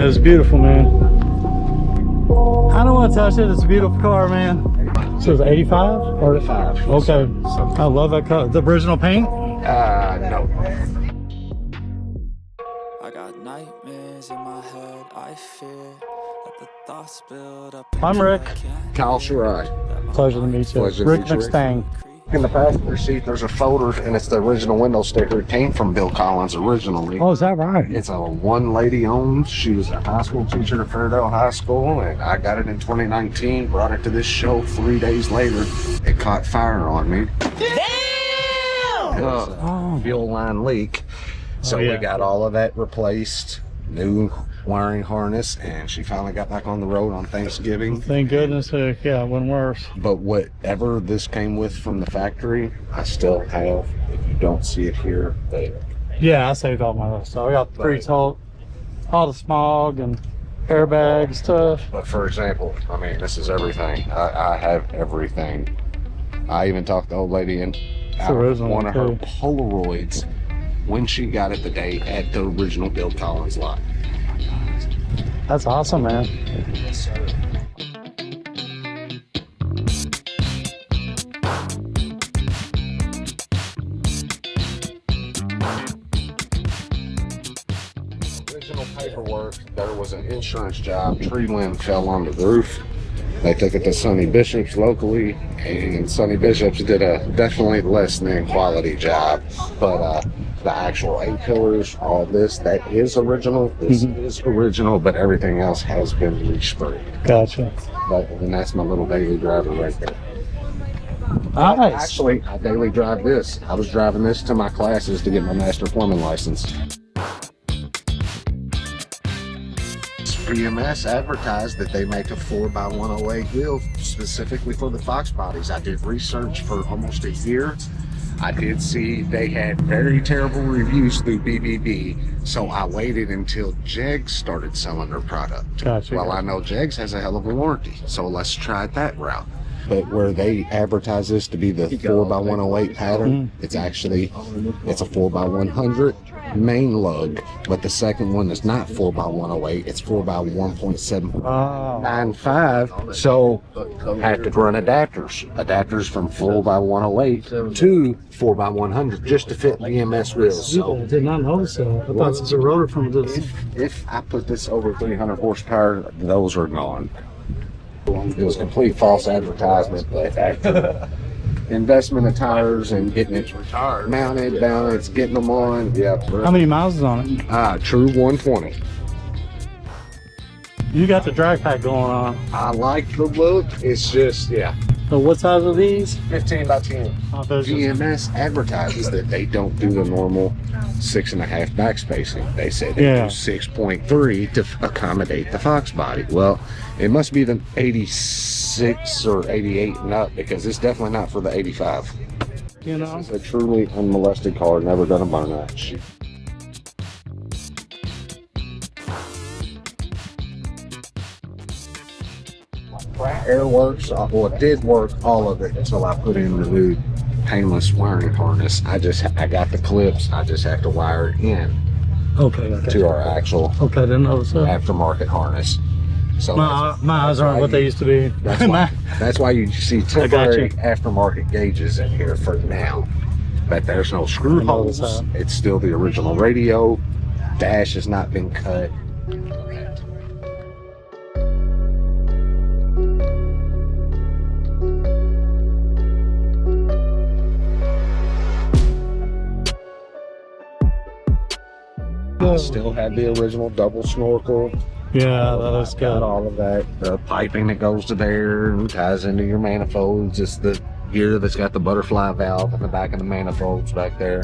It's beautiful, man. I don't want to touch it. It's a beautiful car, man. So it's 85 or 85. Okay. I love that car. The original paint? No. I got nightmares in my head. I fear that the thoughts build up. I'm Rick. Kyle Shirai. Pleasure to meet you. Pleasure to Rick meet you, Rick. Mustang. In the passenger seat, there's a folder, and it's the original window sticker. It came from Bill Collins originally. Oh, is that right? It's a one lady owned. She was a high school teacher at Fairdale High School, and I got it in 2019. Brought it to this show 3 days later. It caught fire on me. Damn! Fuel line leak. So yeah. we got all of that replaced. New wiring harness, and she finally got back on the road on Thanksgiving. Thank goodness. Yeah, it went worse. But whatever this came with from the factory, I still have. If you don't see it here, there. Yeah, I saved all my stuff. I got the pre-tolt, all the smog and airbag stuff. But for example, I mean, this is everything. I have everything. I even talked the old lady in one of her Polaroids when she got it the day at the original Bill Collins lot. That's awesome, man. Yes, sir. Original paperwork, there was an insurance job. Tree limb fell on the roof. They took it to Sonny Bishop's locally, and Sonny Bishop's did a definitely less than quality job. But the actual A-pillars, all this, that is original. This is original, but everything else has been resprayed. Gotcha. And that's my little daily driver right there. Nice. Actually, I daily drive this. I was driving this to my classes to get my master plumbing license. VMS advertised that they make a 4x108 wheel specifically for the Foxbodies. I did research for almost a year. I did see they had very terrible reviews through BBB, so I waited until Jegs started selling their product. Gotcha. Well, I know Jegs has a hell of a warranty, so let's try that route. But where they advertise this to be the 4x108 pattern, it's a 4x100 main lug, but the second one is not 4x108, it's 4x1.795. So I have to run adapters from 4x108 to 4x100 just to fit VMS wheels. So I did not notice that. I thought it was a rotor from this. if I put this over 300 horsepower, those are gone. It was complete false advertisement, but after investment of tires and getting it mounted, balanced, getting them on. Yeah. How many miles is on it? True 120. You got the drag pack going on. I like the look. It's just, yeah. So what size are these? 15 by 10. VMS advertises that they don't do the normal 6.5 backspacing. They said they do 6.3 to accommodate the Foxbody. Well, it must be the 86 or 88 and up, because it's definitely not for the 85. You know, It's a truly unmolested car, never done a burnout. Air works, well, it did work, all of it, until I put in the new painless wiring harness. I got the clips, I just have to wire it in to our actual didn't notice that. aftermarket harness. So My eyes aren't what they used to be. That's why you see temporary aftermarket gauges in here for now. But there's no screw holes. It's still the original radio. Dash has not been cut. I still have the original double snorkel. Yeah, that looks good. All of that. The piping that goes to there and ties into your manifolds. Just the gear that's got the butterfly valve in the back of the manifolds back there.